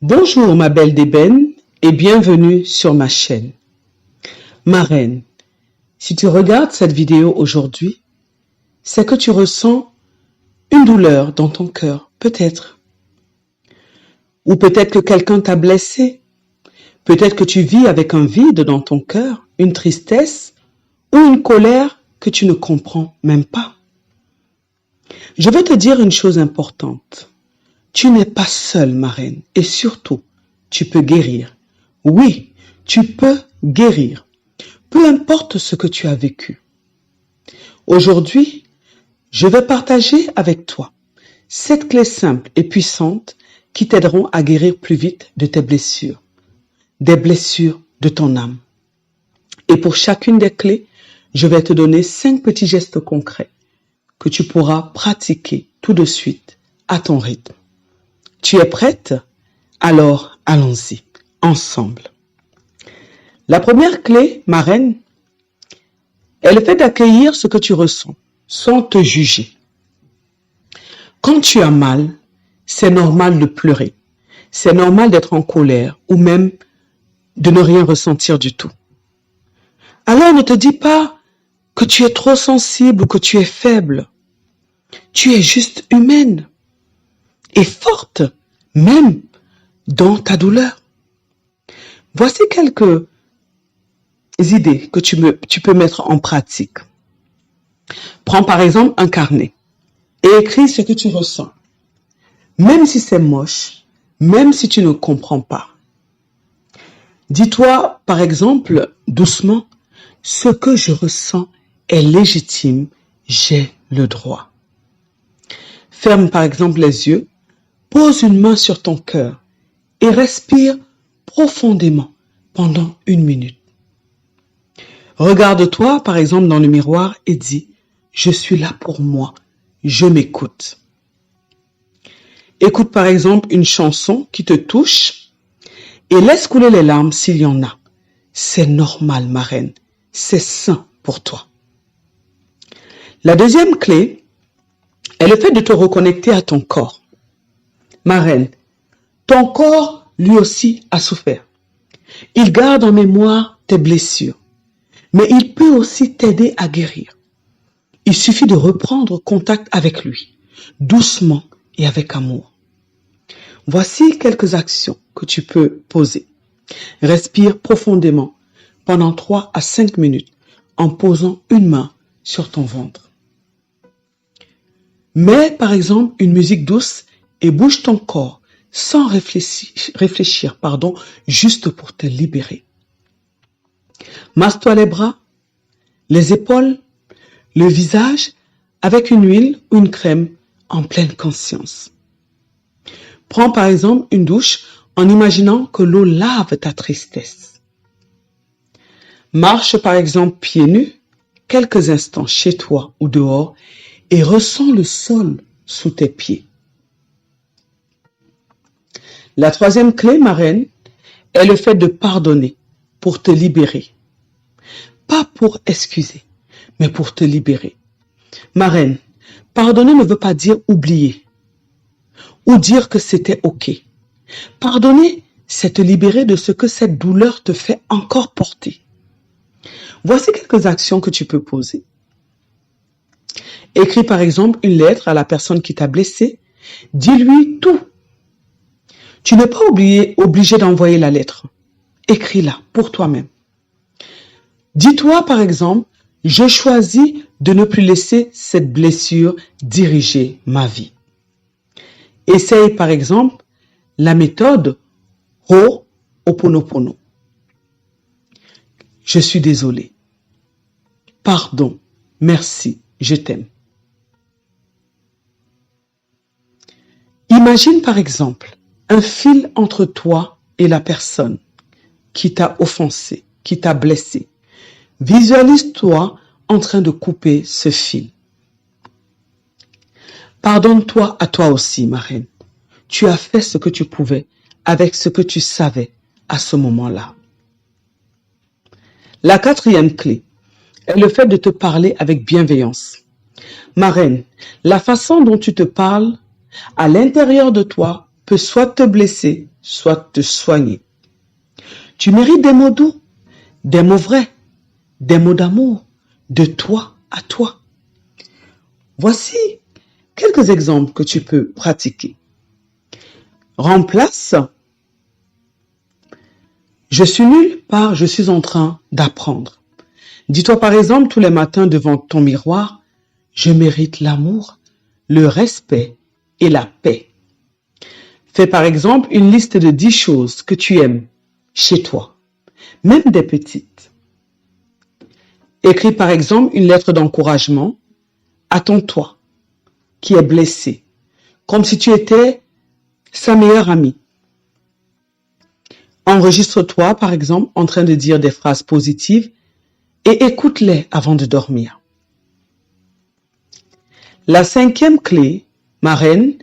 Bonjour ma belle d'ébène et bienvenue sur ma chaîne. Ma reine, si tu regardes cette vidéo aujourd'hui, c'est que tu ressens une douleur dans ton cœur, peut-être. Ou peut-être que quelqu'un t'a blessé. Peut-être que tu vis avec un vide dans ton cœur, une tristesse ou une colère que tu ne comprends même pas. Je veux te dire une chose importante. Tu n'es pas seule, ma reine, et surtout, tu peux guérir. Oui, tu peux guérir, peu importe ce que tu as vécu. Aujourd'hui, je vais partager avec toi 7 clés simples et puissantes qui t'aideront à guérir plus vite de tes blessures, des blessures de ton âme. Et pour chacune des clés, je vais te donner 5 petits gestes concrets que tu pourras pratiquer tout de suite à ton rythme. Tu es prête? Alors, allons-y, ensemble. La première clé, ma reine, est le fait d'accueillir ce que tu ressens, sans te juger. Quand tu as mal, c'est normal de pleurer. C'est normal d'être en colère ou même de ne rien ressentir du tout. Alors ne te dis pas que tu es trop sensible ou que tu es faible. Tu es juste humaine et forte, même dans ta douleur. Voici quelques idées que tu peux mettre en pratique. Prends par exemple un carnet et écris ce que tu ressens. Même si c'est moche, même si tu ne comprends pas. Dis-toi par exemple doucement, ce que je ressens est légitime, j'ai le droit. Ferme par exemple les yeux, pose une main sur ton cœur et respire profondément pendant 1 minute. Regarde-toi par exemple dans le miroir et dis « Je suis là pour moi, je m'écoute ». Écoute par exemple une chanson qui te touche et laisse couler les larmes s'il y en a. C'est normal, ma reine, c'est sain pour toi. La deuxième clé est le fait de te reconnecter à ton corps. Ma reine, ton corps lui aussi a souffert. Il garde en mémoire tes blessures, mais il peut aussi t'aider à guérir. Il suffit de reprendre contact avec lui, doucement et avec amour. Voici quelques actions que tu peux poser. Respire profondément pendant 3 à 5 minutes en posant une main sur ton ventre. Mets par exemple une musique douce et bouge ton corps sans réfléchir, juste pour te libérer. Masse-toi les bras, les épaules, le visage avec une huile ou une crème en pleine conscience. Prends par exemple une douche en imaginant que l'eau lave ta tristesse. Marche par exemple pieds nus quelques instants chez toi ou dehors et ressens le sol sous tes pieds. La troisième clé, ma reine, est le fait de pardonner pour te libérer. Pas pour excuser, mais pour te libérer. Ma reine, pardonner ne veut pas dire oublier ou dire que c'était ok. Pardonner, c'est te libérer de ce que cette douleur te fait encore porter. Voici quelques actions que tu peux poser. Écris par exemple une lettre à la personne qui t'a blessé. Dis-lui tout. Tu n'es pas obligé d'envoyer la lettre. Écris-la pour toi-même. Dis-toi par exemple, je choisis de ne plus laisser cette blessure diriger ma vie. Essaye par exemple la méthode Ho'oponopono. Je suis désolé. Pardon. Merci. Je t'aime. Imagine par exemple un fil entre toi et la personne qui t'a offensé, qui t'a blessé. Visualise-toi en train de couper ce fil. Pardonne-toi à toi aussi, ma reine. Tu as fait ce que tu pouvais avec ce que tu savais à ce moment-là. La quatrième clé est le fait de te parler avec bienveillance. Ma reine, la façon dont tu te parles à l'intérieur de toi peut soit te blesser, soit te soigner. Tu mérites des mots doux, des mots vrais, des mots d'amour, de toi à toi. Voici quelques exemples que tu peux pratiquer. Remplace « Je suis nul » par « Je suis en train d'apprendre ». Dis-toi par exemple tous les matins devant ton miroir « Je mérite l'amour, le respect et la paix ». Fais par exemple une liste de 10 choses que tu aimes chez toi, même des petites. Écris par exemple une lettre d'encouragement à ton toi qui est blessé, comme si tu étais sa meilleure amie. Enregistre-toi par exemple en train de dire des phrases positives et écoute-les avant de dormir. La 5e clé, ma reine,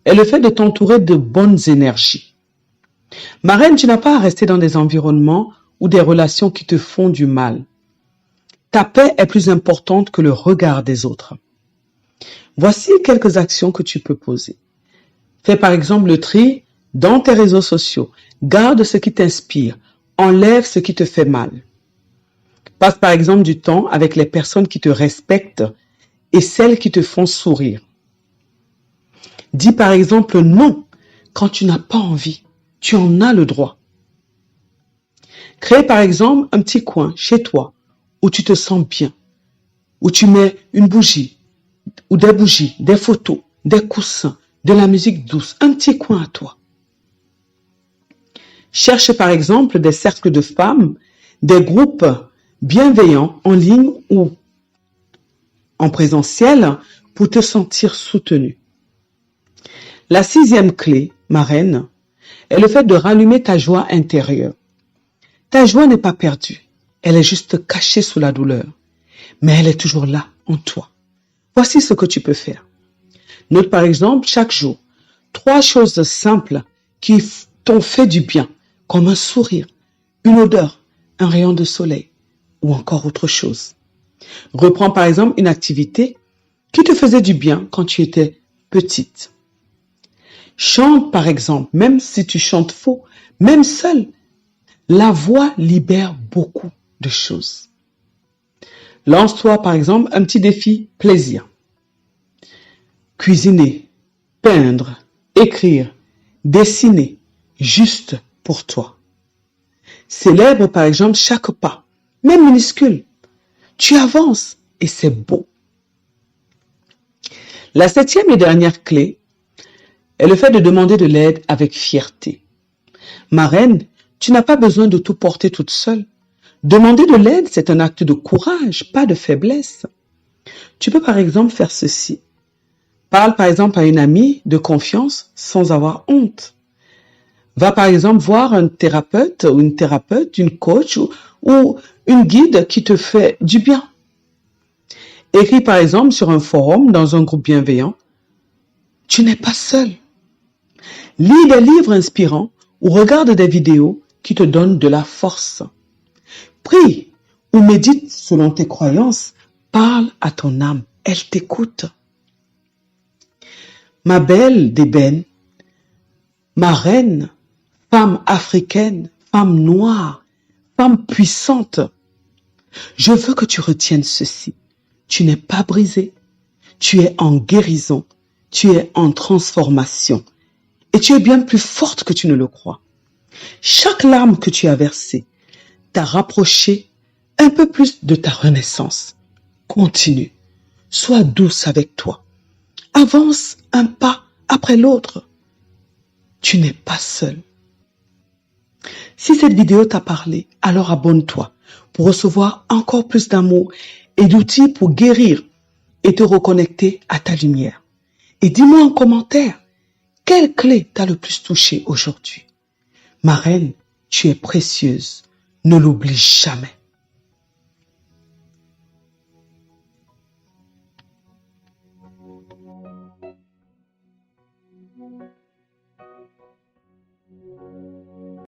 est le fait de t'entourer de bonnes énergies. Ma reine, tu n'as pas à rester dans des environnements ou des relations qui te font du mal. Ta paix est plus importante que le regard des autres. Voici quelques actions que tu peux poser. Fais par exemple le tri dans tes réseaux sociaux. Garde ce qui t'inspire. Enlève ce qui te fait mal. Passe par exemple du temps avec les personnes qui te respectent et celles qui te font sourire. Dis par exemple non quand tu n'as pas envie. Tu en as le droit. Crée par exemple un petit coin chez toi où tu te sens bien, où tu mets une bougie, ou des bougies, des photos, des coussins, de la musique douce, un petit coin à toi. Cherche par exemple des cercles de femmes, des groupes bienveillants en ligne ou en présentiel pour te sentir soutenu. La 6e clé, ma reine, est le fait de rallumer ta joie intérieure. Ta joie n'est pas perdue, elle est juste cachée sous la douleur, mais elle est toujours là en toi. Voici ce que tu peux faire. Note par exemple chaque jour 3 choses simples qui t'ont fait du bien, comme un sourire, une odeur, un rayon de soleil ou encore autre chose. Reprends par exemple une activité qui te faisait du bien quand tu étais petite. Chante par exemple, même si tu chantes faux, même seul. La voix libère beaucoup de choses. Lance-toi par exemple un petit défi plaisir. Cuisiner, peindre, écrire, dessiner, juste pour toi. Célèbre par exemple chaque pas, même minuscule. Tu avances et c'est beau. La 7e et dernière clé est le fait de demander de l'aide avec fierté. Ma reine, tu n'as pas besoin de tout porter toute seule. Demander de l'aide, c'est un acte de courage, pas de faiblesse. Tu peux par exemple faire ceci. Parle par exemple à une amie de confiance sans avoir honte. Va par exemple voir un thérapeute ou une thérapeute, une coach ou une guide qui te fait du bien. Écris par exemple sur un forum dans un groupe bienveillant. Tu n'es pas seul. Lis des livres inspirants ou regarde des vidéos qui te donnent de la force. Prie ou médite selon tes croyances. Parle à ton âme. Elle t'écoute. Ma belle d'ébène, ma reine, femme africaine, femme noire, femme puissante, je veux que tu retiennes ceci. Tu n'es pas brisée. Tu es en guérison. Tu es en transformation. Et tu es bien plus forte que tu ne le crois. Chaque larme que tu as versée t'a rapproché un peu plus de ta renaissance. Continue. Sois douce avec toi. Avance un pas après l'autre. Tu n'es pas seul. Si cette vidéo t'a parlé, alors abonne-toi pour recevoir encore plus d'amour et d'outils pour guérir et te reconnecter à ta lumière. Et dis-moi en commentaire, quelle clé t'a le plus touché aujourd'hui? Ma reine, tu es précieuse. Ne l'oublie jamais.